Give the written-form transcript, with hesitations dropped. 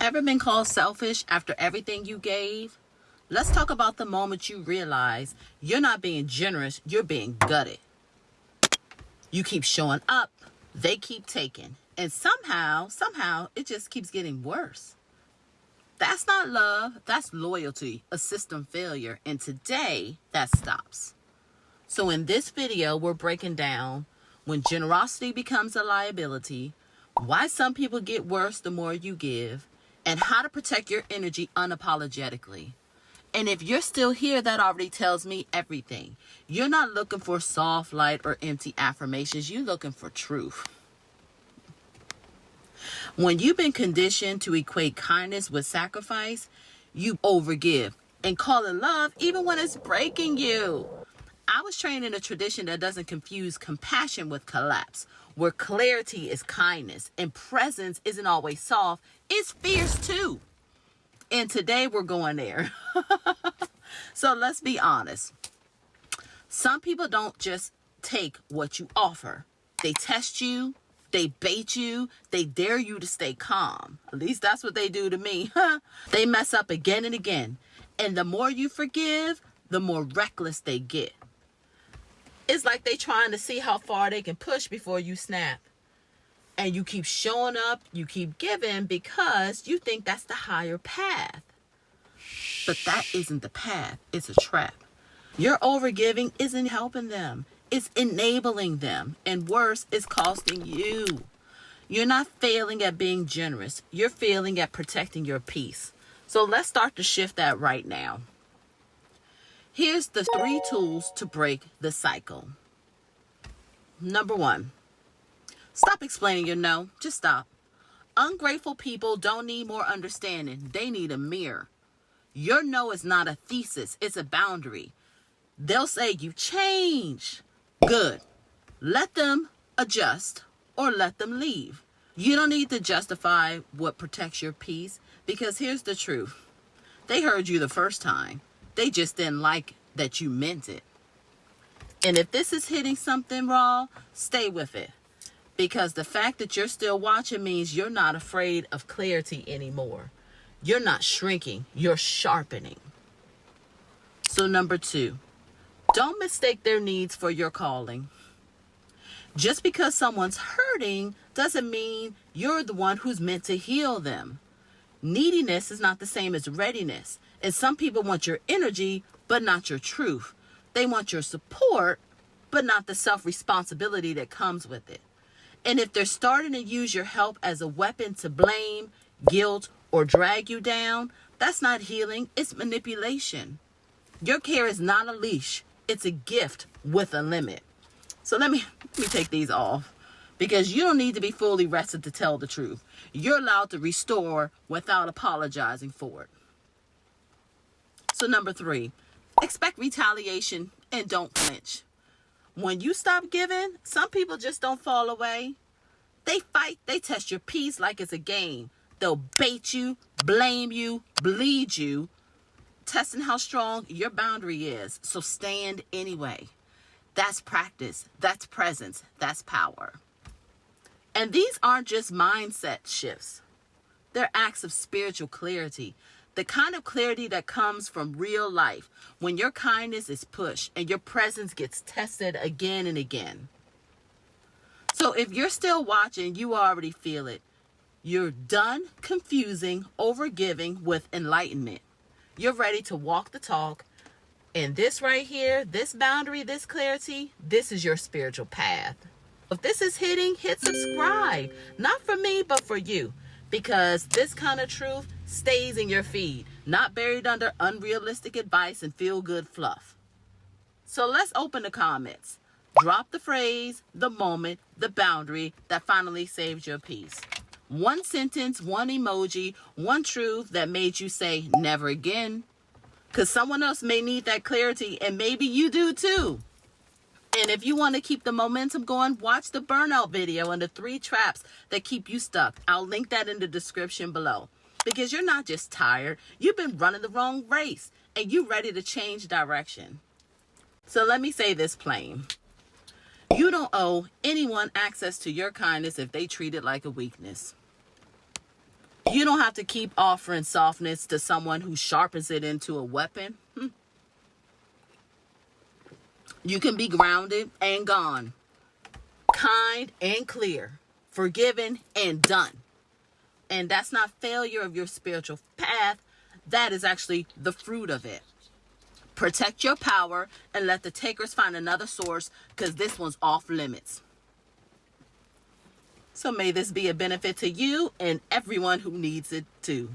Ever been called selfish after everything you gave? Let's talk about the moment you realize you're not being generous, you're being gutted. You keep showing up, they keep taking, and somehow, it just keeps getting worse. That's not love, that's loyalty, a system failure, and today that stops. So in this video, we're breaking down when generosity becomes a liability, why some people get worse the more you give, and how to protect your energy unapologetically. And if you're still here, that already tells me everything. You're not looking for soft light or empty affirmations. You're looking for truth. When you've been conditioned to equate kindness with sacrifice, you overgive and call it love even when it's breaking you. I was trained in a tradition that doesn't confuse compassion with collapse, where clarity is kindness and presence isn't always soft, it's fierce too. And today we're going there. So let's be honest. Some people don't just take what you offer. They test you, they bait you, they dare you to stay calm. At least that's what they do to me. They mess up again and again. And the more you forgive, the more reckless they get. It's like they trying to see how far they can push before you snap. And you keep showing up, you keep giving because you think that's the higher path. But that isn't the path, it's a trap. Your overgiving isn't helping them, it's enabling them. And worse, it's costing you. You're not failing at being generous, you're failing at protecting your peace. So let's start to shift that right now. Here's the 3 tools to break the cycle. Number 1. Stop explaining your no. Just stop. Ungrateful people don't need more understanding. They need a mirror. Your no is not a thesis. It's a boundary. They'll say you change. Good. Let them adjust or let them leave. You don't need to justify what protects your peace because here's the truth. They heard you the first time. They just didn't like that you meant it. And if this is hitting something raw, stay with it. Because the fact that you're still watching means you're not afraid of clarity anymore. You're not shrinking, you're sharpening. So number 2, don't mistake their needs for your calling. Just because someone's hurting doesn't mean you're the one who's meant to heal them. Neediness is not the same as readiness. And some people want your energy, but not your truth. They want your support, but not the self-responsibility that comes with it. And if they're starting to use your help as a weapon to blame, guilt, or drag you down, that's not healing, it's manipulation. Your care is not a leash, it's a gift with a limit. So let me take these off because you don't need to be fully rested to tell the truth. You're allowed to restore without apologizing for it. So number 3, expect retaliation and don't flinch. When you stop giving, some people just don't fall away. They fight, they test your peace like it's a game. They'll bait you, blame you, bleed you, testing how strong your boundary is. So stand anyway. That's practice, that's presence, that's power. And these aren't just mindset shifts. They're acts of spiritual clarity. The kind of clarity that comes from real life when your kindness is pushed and your presence gets tested again and again. So if you're still watching, you already feel it. You're done confusing overgiving with enlightenment. You're ready to walk the talk. And this right here, this boundary, this clarity, this is your spiritual path. If this is hitting, hit subscribe. Not for me, but for you. Because this kind of truth stays in your feed, not buried under unrealistic advice and feel-good fluff. So let's open the comments. Drop the phrase, the moment, the boundary that finally saved your peace. One sentence, one emoji, one truth that made you say never again. Because someone else may need that clarity and maybe you do too. And if you want to keep the momentum going, watch the burnout video and the 3 traps that keep you stuck. I'll link that in the description below. Because you're not just tired, you've been running the wrong race and you're ready to change direction. So let me say this plain. You don't owe anyone access to your kindness if they treat it like a weakness. You don't have to keep offering softness to someone who sharpens it into a weapon. You can be grounded and gone, kind and clear, forgiven and done. And that's not failure of your spiritual path. That is actually the fruit of it. Protect your power and let the takers find another source, because this one's off limits. So may this be a benefit to you and everyone who needs it too.